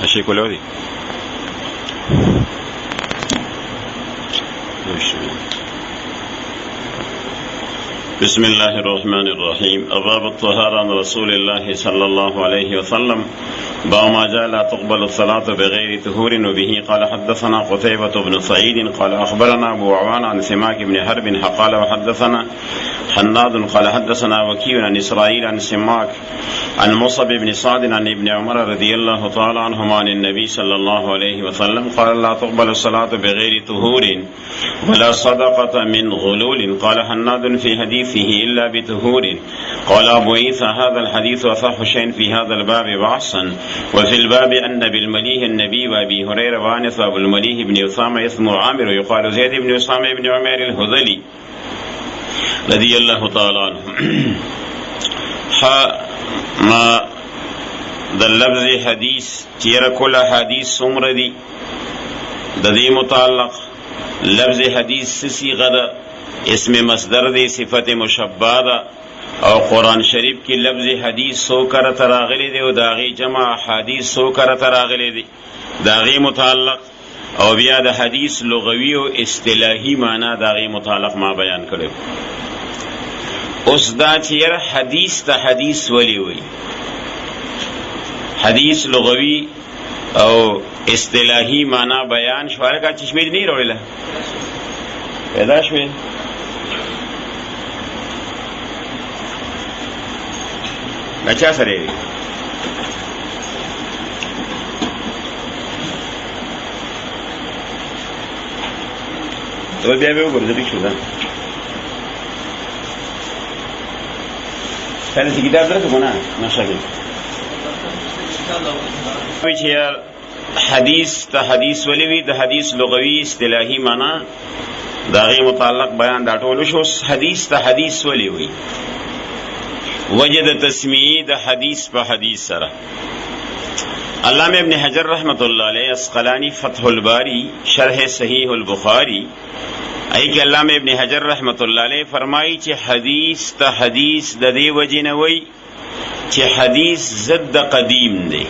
Así colori. بسم الله الرحمن الرحيم. أبواب الطهارة عن رسول الله صلى الله عليه وسلم. باب ما جاء لا تقبل الصلاة بغير طهور. وبه قال حدثنا قتيبة بن سعيد قال أخبرنا أبو عوان عن سماك بن حرب قال وحدثنا حناد قال حدثنا وكيع عن إسرائيل عن سماك عن مصعب بن سعد عن ابن عمر رضي الله تعالى عنهما عن النبي صلى الله عليه وسلم قال لا تقبل الصلاة بغير طهور ولا صدقة من غلول. قال حناد في حديثه إلا بطهور. قال أبو عيسى هذا الحديث أصح شيء في هذا الباب بحثا. وفي الباب أن بالمليه النبي وأبي هريرة وأنس وأبو المليه بن أسامة اسمه عامر ويقال زيد بن أسامة بن عمير الهذلي رضي الله تعالى عنه. ما د لفظ حدیث چیر کل حدیث سمر دی د دې متعلق لفظ حدیث صيغه ده اسم مصدر دی صفت مشبہ ده او قرآن شریف کی لفظ حدیث سو کرت راغلی دی او داغی جمع حدیث سو کرت راغلی دی داغی متعلق او بیا د حدیث لغوی او اصطلاحی معنی داغی متعلق ما بیان کړو. اوس دا چیر حدیث ته حدیث ولی وی حدیث لغوی او اصطلاحی معنی بیان شواره کا چشمه دی نہیں روڑیلا پیدا شوی بچا سره وی تو بیا به وګورځي شو دا څنګه چې کتاب درته نه نشاګل حدیث ته حدیث ولوی د حدیث لغوی اصطلاحی معنی داغه متعلق بیان دا ټول شو. حدیث ته حدیث ولوی وجد تسمیه د حدیث په حدیث سره. علامہ ابن حجر رحمت الله علیه اسقلانی فتح الباری شرح صحیح البخاری ای کہ علامہ ابن حجر رحمت الله علیه فرمایي چې حدیث ته حدیث د دې وجنه وی چې حدیث ضد قدیم دی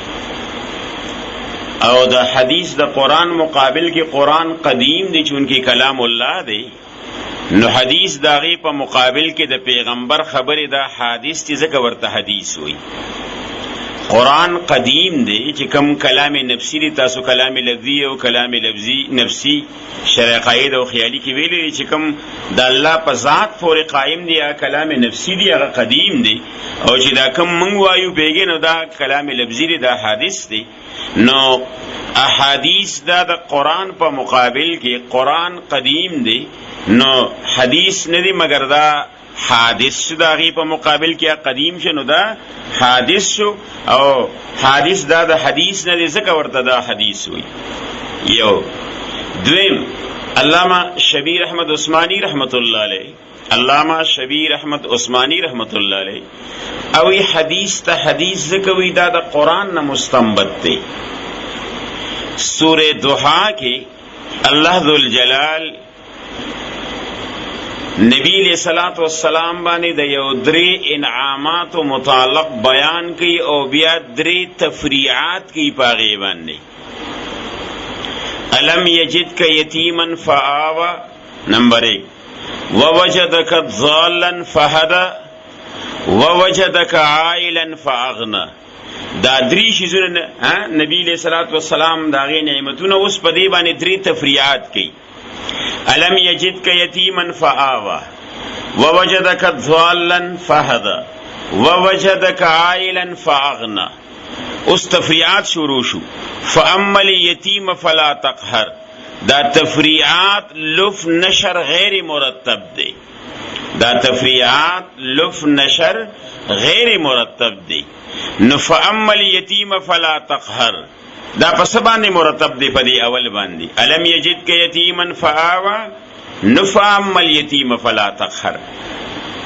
او د حدیث د قرآن مقابل کې قرآن قدیم دی چونکی کلام الله دی نو حدیث داغی په مقابل کې د پیغمبر خبره دا حدیث چې ځکه ورته حدیث وی. قرآن قدیم دی چې کم کلام نفسی دی تاسو کلام لفظی او کلام لفظی نفسی شرع قاعد او خیالی کې ویلي چې کم د الله په ذات پورې قائم دی کلام نفسی دی هغه قدیم دی او چې دا کم منگ وایو بیگی نو دا کلام لفظی دی دا حدیث دی. نو احادیث دا د قرآن په مقابل کې قرآن قدیم دی نو حدیث ندی مگر دا حادث شو داغی په مقابل کې قدیم شنو دا حادث شو او حادث دا د حدیث ندی ځکه ورته دا حدیث وی. یو دویم علامہ شبیر احمد عثمانی رحمت الله علیه علامہ شبیر احمد عثمانی رحمت الله علیه او حدیث ته حدیث ځکه وی دا د قرآن نه مستنبط دی. سورہ دوحا کې الله ذوالجلال نبی علیہ الصلوۃ والسلام باندې د یو درې انعامات متعلق بیان کی او بیا درې تفریعات کی پاغي باندې. الم یجدک یتیما فآوى نمبر 1 ووجدک ضالا فهدى ووجدک عائلا فاغنى. دا درې شیزونه نبی علیہ الصلوۃ والسلام داغه نعمتونه اوس په دې باندې درې تفریعات کی. الم یجدک یتیما فآوى ووجدک ضالا فهدى ووجدک عائلا فاغنى. اس تفریعات شروع شو. فاما الیتیم فلا تقهر. دا تفریعات لف نشر غیر مرتب دی. دا تفریعات لف نشر غیر مرتب دی. نو فاما الیتیم فلا تقهر دا پس باندې مرتب دی په دی اول باندې. الم یجدک یتیما فآوى نو فاما الیتیم فلا تقهر.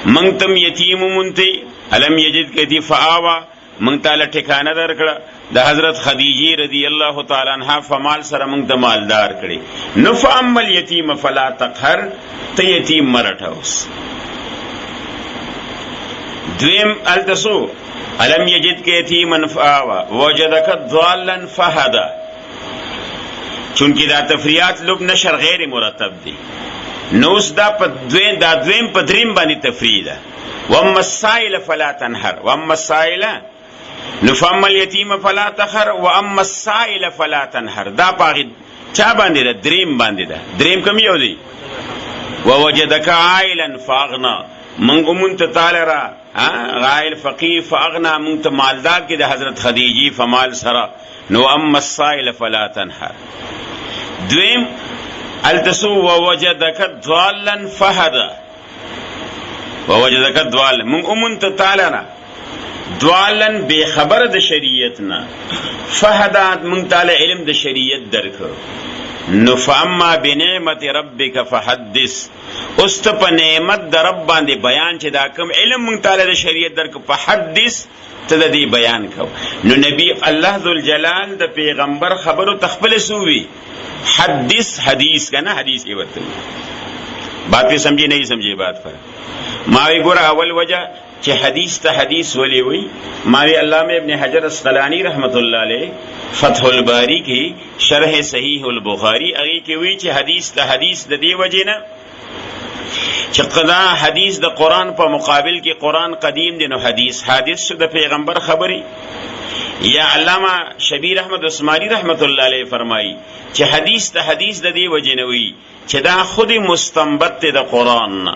منتم یتیم مونتی الم یجدک یتیم فآوى منگ تعالی ٹھکانہ درکړه د حضرت خدیجی رضی اللہ تعالی عنہ فمال سره منگ د مالدار کړي. نو فاما الیتیم فلا تقهر ته یتیم مرټوس. دویم التسو الم یجد که یتیما فآوا ووجدک ضالا فهدا. چونکه دا تفریعات لب نشر غیر مرتب دی، نو اوس دا دویم په دریم باندې تفریع ده. واما السائل فلا تنهر، واما السائل نو فاما الیتیم فلا تخر، واما السائل فلا تنهر. دا پاغي چا باندې ده؟ دریم باندې ده. دریم کوم یو دی؟ ووجدک عائلا فاغنا، منگو منت تالرا غائل فقیر فاغنا، منت مالدار کی ده حضرت خدیجی فمال سرا. نو اما السائل فلا تنهر. دویم التسو ووجدک ضالا فهدا، ووجدک ضالا منگو منت تالرا ضالا بے خبر د شریعتنا، فهدا منگ تال علم د شریعت درکو. نو فاما بنعمت ربک فحدث، اوست په نعمت د رب باندې بیان چې دا کوم علم مونږ تعالی د شریعت درک په حدث ته د دې بیان کو. نو نبی الله ذوالجلال د پیغمبر خبرو تخبل سووي حدث حدیث کا نا حدیث کی ورته بات پہ سمجھی نہیں سمجھی بات پر ماوی ګور اول وجہ چې حدیث ته حدیث ولی وی. ماوی علامہ ابن حجر اسقلانی رحمت اللہ علیہ فتح الباری کی شرح صحیح البخاری اگی کی وی چې حدیث ته حدیث د دې وجه نه چې قضا حدیث د قرآن په مقابل کې قرآن قدیم دی، نو حدیث حادث شو د پیغمبر خبری. یا علامہ شبیر احمد عثمانی رحمت اللہ علیہ فرمائی چې حدیث ته حدیث د دې وجه نه وی چې دا خود مستنبط د قرآن.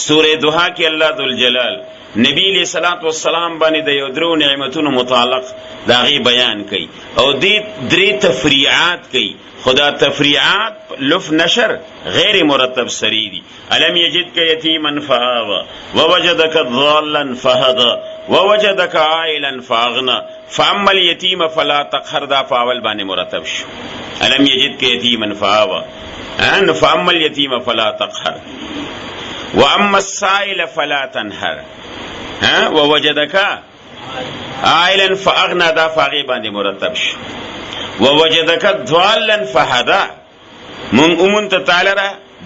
سورہ دوحا کې الله ذوالجلال نبی علیہ الصلوۃ والسلام باندې د یو درو نعمتونو متعلق داغي بیان کوي او دې درې تفریعات کوي. خدا تفریعات لف نشر غیر مرتب سری دی. الم یجدک یتیما فآوا ووجدک ضالا فهدا ووجدک عائلا فاغنا فاما الیتیم فلا تقهر. دا فاول باندې مرتب شو. الم یجدک یتیما فآوا ان فاما الیتیم فلا تقهر واما السائل فلا تنهر ووجدک عائلا فاغنا. دا فاغي باندې مرتب شو. ووجدک ضالا فهدا، من امنت تعالی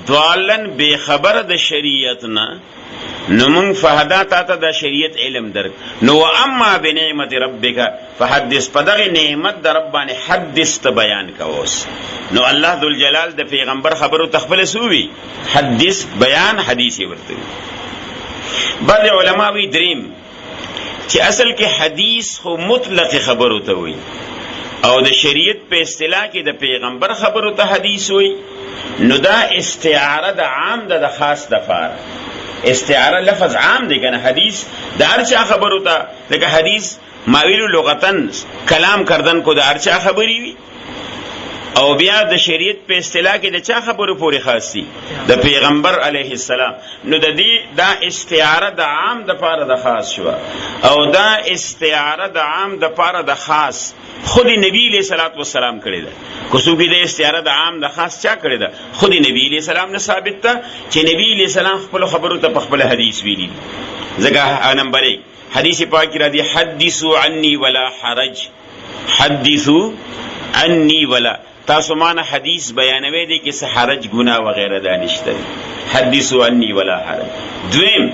ضالا بے خبر د شریعتنا، نو من فهدا تا ته د شریعت علم درک. نو اما بنعمت ربک فحدث، پدغه نعمت د رب باندې حدث ته بیان کوس. نو الله ذوالجلال د پیغمبر خبرو تخبل سووي حدث بیان حدیث ورته. بعض علما وی دریم چې اصل کې حدیث خو مطلق خبرو ته وي او د شریعت په اصطلاح کې د پیغمبر خبرو ته حدیث وي. نو دا استعاره د عام د خاص د فار. استعاره لفظ عام دی کنه، حدیث د هر چا خبرو ته، لکه حدیث ماویلو لغتن کلام کردن کو د هر چا خبري وي، او بیا د شریعت په اصطلاح کې د چا خبرو پورې خاص دي؟ د پیغمبر علیه السلام. نو د دې دا استعاره د عام د پاره د خاص شو، او دا استعاره د عام د پاره د خاص خود نبی علیہ الصلوۃ والسلام کړی ده. کوڅوګي د استعاره د عام د خاص چا کړی ده؟ خود نبی علیہ السلام نه ثابت ده چې نبی علیہ السلام خپل خبرو ته په خپل حدیث ویلي. ځکه نمبر 1 حدیث پاک را دي حدثوا عني ولا حرج، حدثوا عني ولا، تاسو مانه حدیث بیانوي دي کې څه حرج ګناه وغیرہ دانشته. حدثوا عني ولا حرج. دویم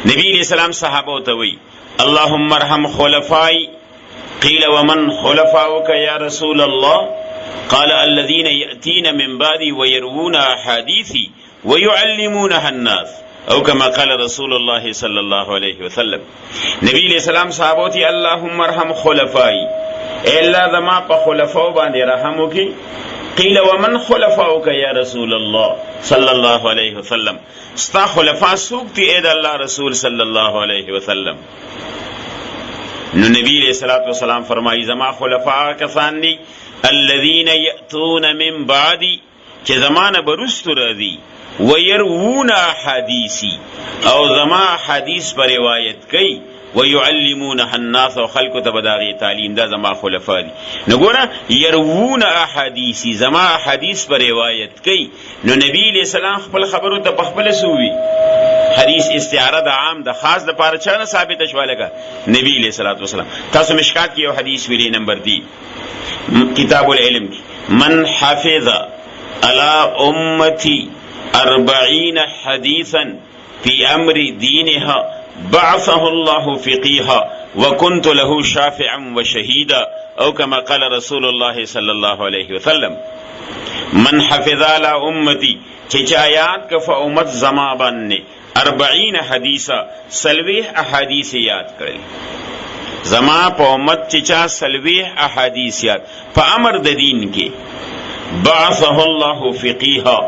نبی علیہ السلام صحابه ته وی اللهم ارحم خلفای. قیل ومن خلفاؤک یا رسول الله؟ قال الذين يأتين من بعدي ويروون احاديثي ويعلمونها الناس، او كما قال رسول الله صلى الله عليه وسلم. نبی علیہ السلام صحابه ته اللهم ارحم خلفای، اے اللہ زما په خلفاو باندې رحم وکي. قیل ومن خلفاؤک یا رسول الله صلی الله علیه وسلم، ستا خلفاء څوک دي اے د الله رسول صلی الله علیه وسلم؟ نو نبی علیہ الصلوۃ والسلام فرمائی زما خلفاء کسان دي الذین یأتون من بعدی، چې زمانه برستو راځي، ويروون احادیثی، او زما حدیث پر روایت کوي، ويعلمونها الناس، او خلق ته بداغي تعلیم. دا زما خلفاء دي. نو ګوره يروون احادیثی، زما حدیث پر روایت کوي. نو نبی علیہ السلام خپل خبرو ته په خپل سووي حدیث استعاره د عام د خاص د پاره چا نه ثابت شوالګه نبی علیہ الصلوۃ والسلام. تاسو مشکات کې یو حدیث ویلي نمبر دی کتاب العلم کی، من حفظ على امتی 40 حدیثا فی امر دینها بعثه الله فقیها وکنت له شافعا وشهیدا او کما قال رسول الله صلی الله علیه وسلم من حفظ علی امتی چې چا یاد که په امت زما باندې 40 حدیثا سلویح احادیث یاد کړل زما په امت چې چا سلویح احادیث یاد په امر د دین کې بعثه الله فقیها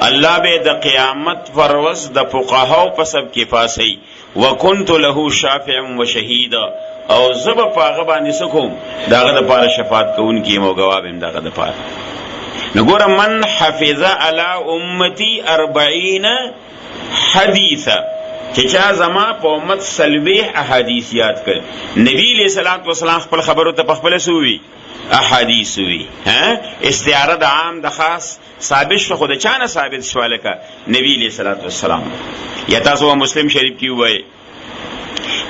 الله به د قیامت ورځ د فقهاو په سب کې پاسي وکنت له شافعا وشهیدا او زب پاغه باندې سکوم داغه د پاره شفاعت کوونکی مو جوابم داغه د پاره نګور من حفظ علی امتی 40 حدیثا چې چا زما په امت سلویح احادیث یاد کړ نبی علیہ الصلوۃ والسلام خپل خبرو ته خپل سووي احادیث وی استعاره د عام د خاص ثابت شو خو د چانه ثابت شو لکه نبی علیہ الصلوۃ والسلام یا تاسو مسلم شریف کی وای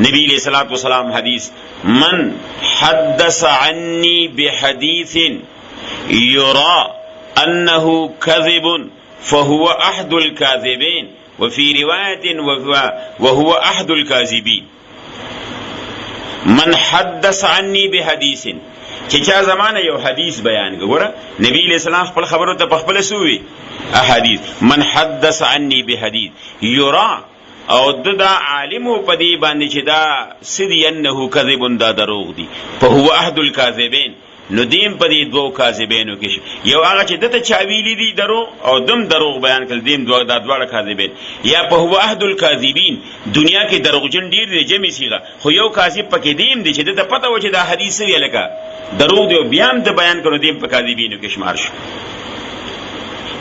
نبی علیہ الصلوۃ والسلام حدیث من حدث عني بحديث يرى انه كذب فهو احد الكاذبين وفي روايه وهو احد الكاذبين من حدث عني بحديث چې چا زمانه یو حدیث بیان وګوره نبی علیہ السلام خپل خبرو ته خپل سووي احادیث من حدث عني بحديث يرى او دا عالم په دې باندې چې دا سدي انه كذب دا دروغ دي فهو احد الكاذبين نو دیم په دې دوه کاذبینو کې یو هغه چې دته چا ویلي دي درو او دم دروغ بیان کړ دیم دوه د دواړه کاذبین یا په هو احد الکاذبین دنیا کې دروغجن ډیر دي جمع سیغه خو یو کاذب پکې دیم دي چې دته پته و چې دا حدیث وی لکه دروغ دی بیا هم د بیان کړو دیم په کاذبینو کې شمار شو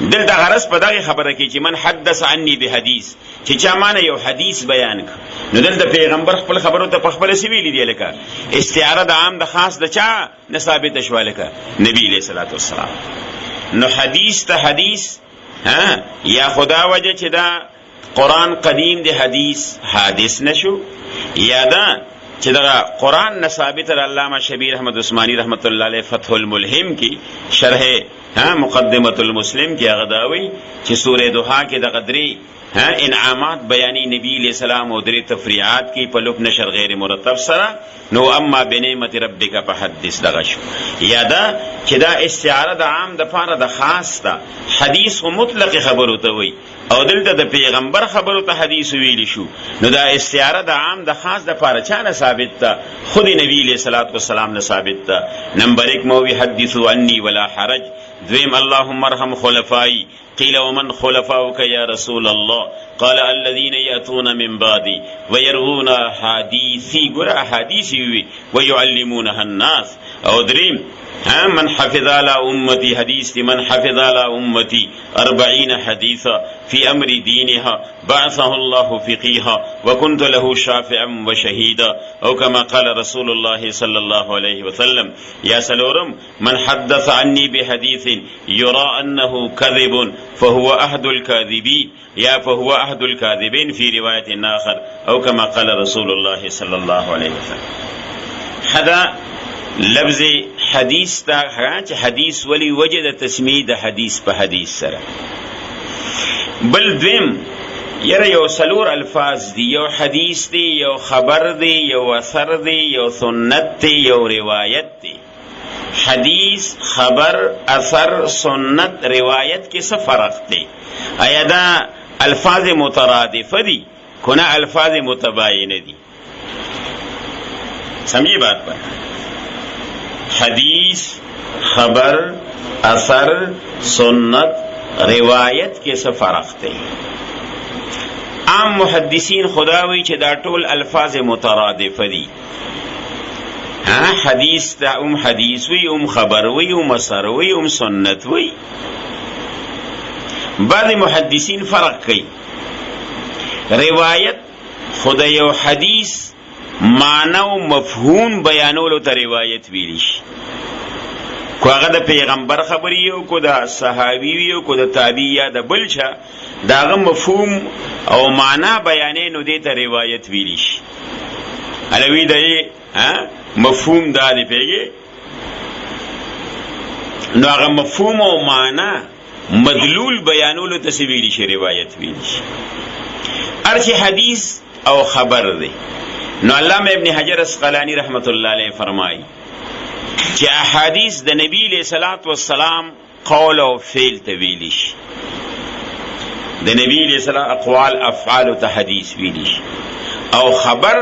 دلته غرض په دغه خبره کې چې من حدث عني بحديث چې چا معنی یو حدیث بیان کړ نو دلته پیغمبر خپل خبرو ته خپل سی ویلي دی لکه استعاره د عام د خاص د چا نه ثابت شو لکه نبی علیہ الصلوۃ والسلام نو حدیث ته حدیث یا خدا وجه چې دا قرآن قدیم دی حدیث حادث نشو یا دا چې دا قرآن نه ثابت علامه شبیر احمد عثمانی رحمت الله علیه فتح الملهم کی شرح مقدمه المسلم کی غداوی چې سوره دوحا کې د قدری انعامات بیانی نبی علیہ السلام او درې تفریعات کی په لوک نشر غیر مرتب سره نو اما بنعمت ربک فحدث دغه شو یادا چې دا استعاره د عام د فاره د خاص ده حدیث مطلق خبرو ته وي او دلته د پیغمبر خبرو ته حدیث ویل شو نو دا استعاره د عام د خاص د فاره چانه ثابت ده خود نبی علیہ الصلوۃ والسلام نه ثابت ده نمبر 1 مو حدیثوا عنی ولا حرج دویم اللهم ارحم خلفائی قیل ومن خلفاؤک یا رسول الله قال الذين يأتون من بعدي ويروون حديثي گرا حدیثی وی ويعلمونها الناس او دریم من حفظ على امتی حدیث دی من حفظ على امتی 40 حدیثا فی امر دینها بعثه الله فقیها وکنت له شافعا وشهیدا او کما قال رسول الله صلی الله علیه وسلم یا سلورم من حدث عنی بحدیث یرا انه کذب فهو احد الكاذبین یا فهو احد الكاذبین فی روایت آخر او کما قال رسول الله صلی الله علیه وسلم حدا لفظ حدیث تا چې حدیث ولی وجه د تسمیه د حدیث په حدیث سره بل دویم یره یو سلور الفاظ دی یو حدیث دی یو خبر دی یو اثر دی یو سنت دی یو روایت دی حدیث خبر اثر سنت روایت کې څه فرق دی آیا دا الفاظ مترادفه دی کنه الفاظ متباینه دی سمجھیے بات پر حدیث خبر اثر سنت روایت کې څه فرق دی عام محدثین خداوی چې دا ټول الفاظ مترادفه دي حدیث ته حدیث وی خبر وی اثر وی سنت وی بعض محدثین فرق کوي روایت خدای یو حدیث معنی و مفهوم بیانولو ته روایت ویلی شي کو هغه د پیغمبر خبري او کو د صحابي او کو د تابعی یا د بل چا داغه مفهوم او معنا بیانې نو دې ته روایت ویلی شي الوی د مفهوم دا دی پیږي نو هغه مفهوم او معنا مدلول بیانولو ته ویلی شي روایت ویلی شي ارچ حدیث او خبر دی نو علامه ابن حجر اسقلانی رحمت الله علیه فرمایي چې احادیث د نبی علیہ الصلوۃ والسلام قول او فعل ته ویل شي، د نبی علیہ السلام اقوال افعال ته حدیث ویل شي. او خبر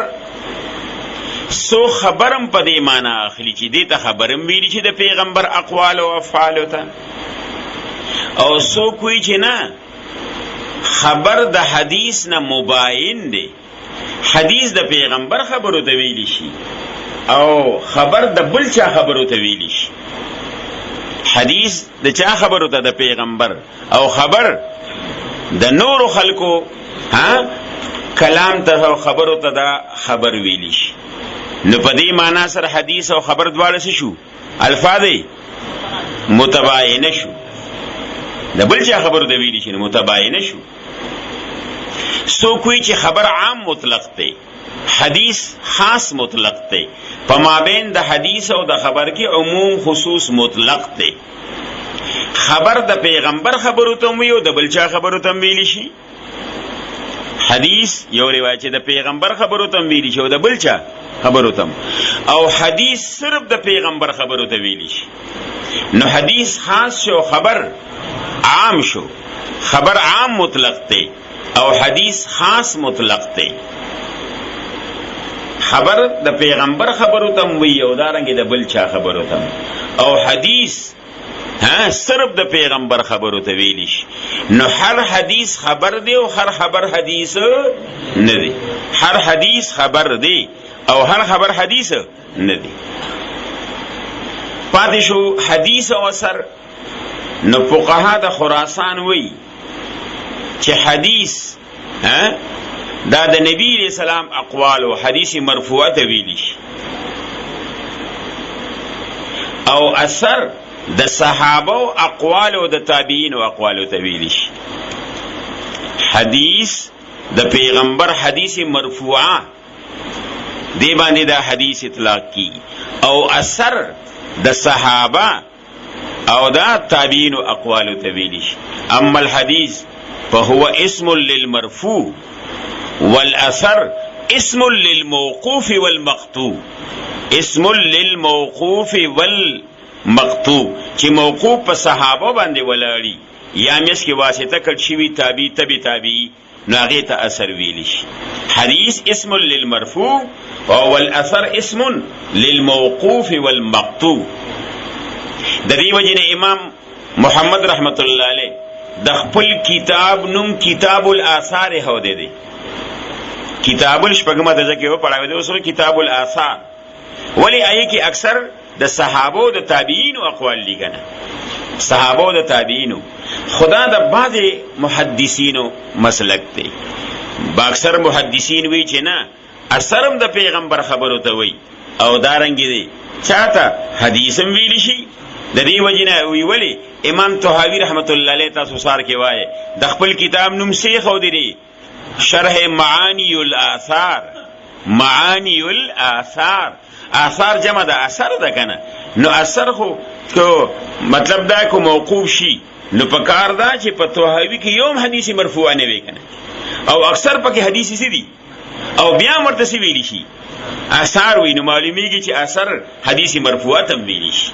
سو خبرم په دې معنی اخلي چې دې ته خبرم ویل شي د پیغمبر اقوال او افعال ته، او سو کوئی چې نه خبر د حدیث نه مباین دی، حدیث د پیغمبر خبرو ته ویل شي او خبر د بل چا خبرو ته ویل شي. حدیث د چا خبرو ته؟ د پیغمبر. او خبر د نور خلکو کلام ته او خبرو ته دا خبر ویل شي. نو په دې معنا سره حدیث او خبر دواړه شو الفاظ متباینه شو، د بل چا خبرو ته ویل شي نو متباینه شو. سو کوئی چې خبر عام مطلق ته، حدیث خاص مطلق ته، په مابین د حدیث او د خبر کې عموم خصوص مطلق ته. خبر د پیغمبر خبرو ته وي او د بل چا خبرو ته ویل شي. حدیث یو روایت چې د پیغمبر خبرو ته ویل شي او د بل چا خبرو ته، او حدیث صرف د پیغمبر خبرو ته ویل شي. نو حدیث خاص شو، خبر عام شو. خبر عام مطلق ته او حدیث خاص مطلق ته. خبر د پیغمبر خبرو ته وی او دارنګ د بل چا خبرو ته، او حدیث صرف د پیغمبر خبرو ته ویل شي. نو هر حدیث خبر دی او هر خبر حدیث نه دی. هر حدیث خبر دی او هر خبر حدیث نه دی. پاتې شو حدیث او اثر. نو فقها د خراسان وی چې حدیث دا د نبی علیہ السلام اقوال او حدیث مرفوعه ته ویل شي، او اثر د صحابه او اقوال او د تابعین او اقوال ته ویل شي. حدیث د پیغمبر حدیث مرفوعه دی باندې دا حدیث اطلاق کی، او اثر د صحابه او دا تابعین او اقوال ته ویل شي. اما الحدیث فهو اسم للمرفوع والاثر اسم للموقوف والمقطوع. اسم للموقوف والمقطوع چې موقوف په صحابه باندې ولاړی یا مس کې واسطه کړ شوی تابعی تابعی نو هغه ته اثر ویل شي. حدیث اسم للمرفوع والاثر اسم للموقوف والمقطوع. د دې وجنه امام محمد رحمت الله علیه د خپل کتاب نوم کتاب الاثار هو دی. کتاب الشپږمه د ځکه و پڑھاوي دی اوسو کتاب الاثار، ولی آیه کې اکثر د صحابه او د تابعین او اقوال لیکنه. صحابه او د تابعین خدا د بعض محدثینو مسلک دی. با اکثر محدثین وی چې نه اثرم د پیغمبر خبرو ته وی او دارنګ دی چاته حدیثم ویل شي. د دې وجنه وی ولی امام طحاوی رحمت الله علیه تاسو سار کې وایي د خپل کتاب نوم شیخ او دی شرح معانی الاثار. معانی الاثار، آثار جمع د اثر ده کنه. نو اثر خو مطلب دا کو موقوف شي نو پکار دا چې په طحاوی کې یوم حدیث مرفوع نه وی کنه، او اکثر پکې حدیث سي دي او بیا مرتسی ویلی شي اثار وی. نو معلومیږي چې اثر حدیث مرفوع تم ویلی شي.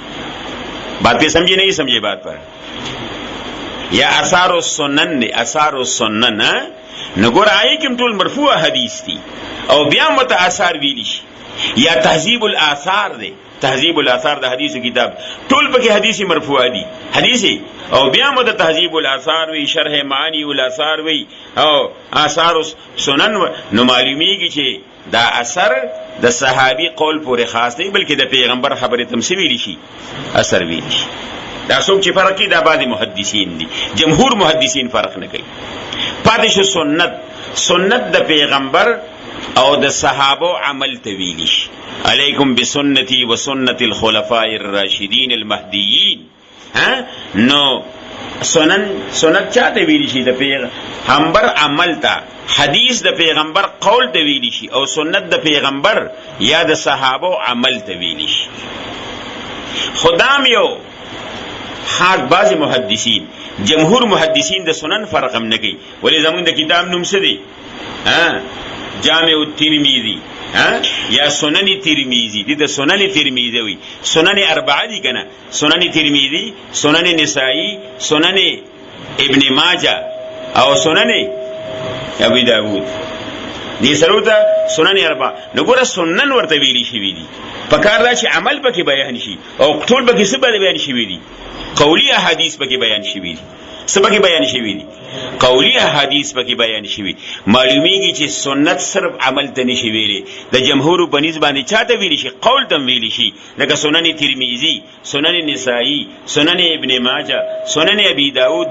بات پہ سمجھے نہیں سمجھے بات پر؟ یا اثار السنن نے اثار السنن نگور آئے کم طول مرفوع حدیث تھی او بیا مت اثار ویلی شي. یا تہذیب الاثار دے، تہذیب الاثار دا حدیث کتاب طول پہ حدیث مرفوع دی حدیث او بیا مت تہذیب الاثار وی، شرح معانی الاثار وی او اثار السنن. نو معلومیږي چې دا اثر د صحابي قول پورې خاص دی بلکې د پیغمبر خبره تم سی ویلی شي اثر ویلی شي. دا څوک چې فرق کوي دا بعض محدثین دي، جمهور محدثین فرق نه کوي. پاتې شو سنت. سنت د پیغمبر او د صحابه عمل ته ویلی شي. علیکم بسنتی و سنت الخلفاء الراشدین المهدیین. نو سنت چاته ویلی شي؟ د پیغمبر عمل ته. حدیث د پیغمبر قول ته ویلی شي او سنت د پیغمبر یا د صحابه عمل ته ویلی شي. خدام یو حق بعض محدثین جمهور محدثین د سنن فرق هم نه کوي. ولی زمون د کتاب نوم څه دی؟ جامع الترمذی یا سنن ترمذی دي، د سنن ترمذی وي، سنن اربعه دي کنه، سنن ترمذی، سنن نسائی، سنن ابن ماجه او سنن ابي داود، دي سروته سنن اربعه. نو ګوره سنن ورته ویلي شوی دي، پکار دا چې عمل پکې بیان شي او ټول پکې څه بیان شوی دي، قولی احادیث پکې بیان شوی دي، څه پکې بیان شوی دي، قولی احادیث پکې بیان شوی. معلومیږي چې سنت صرف عمل ته نشي ویلي، د جمهور په نسبت باندې چاته ویلي شي، قول ته ویلي شي، لکه سنن ترمذی، سنن نسائی، سنن ابن ماجه، سنن ابي داود،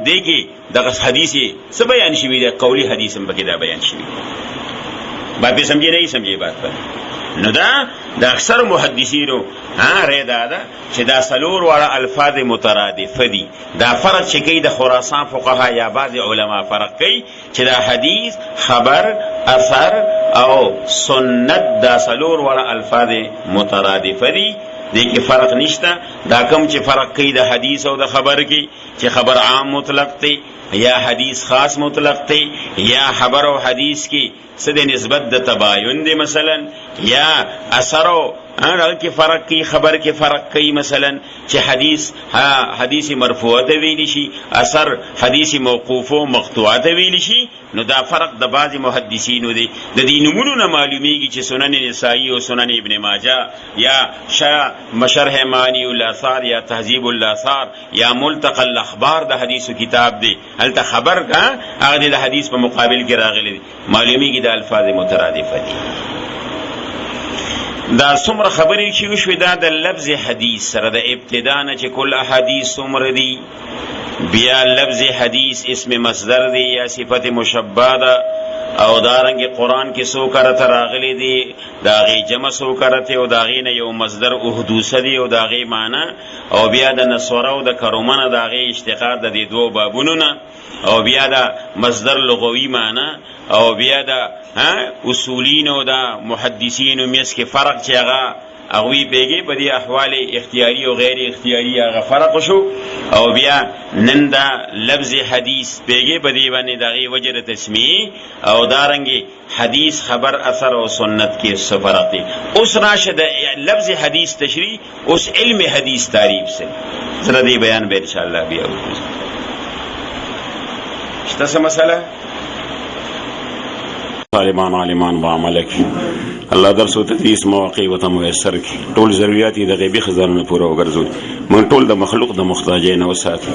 دغه حدیث څه بیان شوی دی، قولی حدیث هم پکې دا بیان شوی. بات په سمجھے نہیں سمجھے بات پر. نو دا اکثر محدثینو رای دا چې دا سلور واړه الفاظ مترادف دي. دا فرق چې کوي د خراسان فقها یا بعض علما فرق کوي چې دا حدیث، خبر، اثر او سنت دا سلور واړه الفاظ مترادف دي، دې کې فرق نشته. دا کم چې فرق کوي د حدیث او د خبر کې، چې خبر عام مطلق دی یا حدیث خاص مطلق دی، یا خبر او حدیث کې څه د نسبت د تباین دی مثلا، یا اثر او کې فرق کوي، خبر کې فرق کوي، مثلا چې حدیث مرفوع ته ویل شي، اثر حدیث موقوف او مقطوع ته ویل شي. نو دا فرق د بعض محدثینو دی. د دې نمونو نه معلومیږي چې سنن نسائی او سنن ابن ماجه یا شرح معانی الاثار یا تهذیب الاثار یا ملتقى الاخبار د حدیثو کتاب دی، هلته خبر هغه د حدیث په مقابل کې راغلی دی. معلومیږي د الفاظ مترادفه دي. دا څومره خبرې چې وشوې دا د لفظ حدیث سره د ابتدا نه چې کل احادیث څومره دي، بیا لفظ حدیث اسم مصدر دی یا صفت مشبہ ده، او دارنګ قرآن کې څو کرته راغلی دی، دا غي جمع څو کرته او دا غي نه یو مصدر احدوثه دی او دا غي معنی، او بیا د نصره او د کرومنه دا غي اشتقاق د دې دوه بابونو نه، او بیا د مصدر لغوي معنی، او بیا د اصولین او د محدثین میس کې فرق چې هغه اغوی پیږي په دې احوال اختیاری او غیر اختیاری هغه فرق شو، او بیا نن دا لفظ حدیث پیږي په دې باندې دغه وجه تسمیه، او دارنګي حدیث، خبر، اثر او سنت کې څه فرق دی. اوس راشه د لفظ حدیث تشریح، اوس علم حدیث تعریف سے زره دې بیان به ان شاء الله بیا وکړو. شته څه مسله عالمان بعملک الله درس او تدریس مواقع وته میسر کی، ټول ضرورت د غیبی خزانه پوره وګرځول، مونږ ټول د مخلوق د محتاجین او ساتي.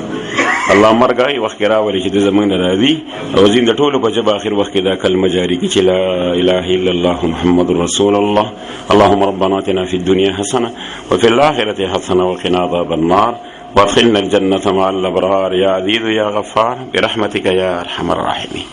الله مرګای وخت راولي چې د زمنګ راځي او زین د ټولو په جبه اخر وخت دا کلمه جاری کی چې لا اله الا الله محمد رسول الله. اللهم ربنا آتنا في الدنيا حسنه وفي الاخره حسنه وقنا عذاب النار وادخلنا الجنه مع الابرار يا عزيز يا غفار برحمتك يا ارحم الراحمين.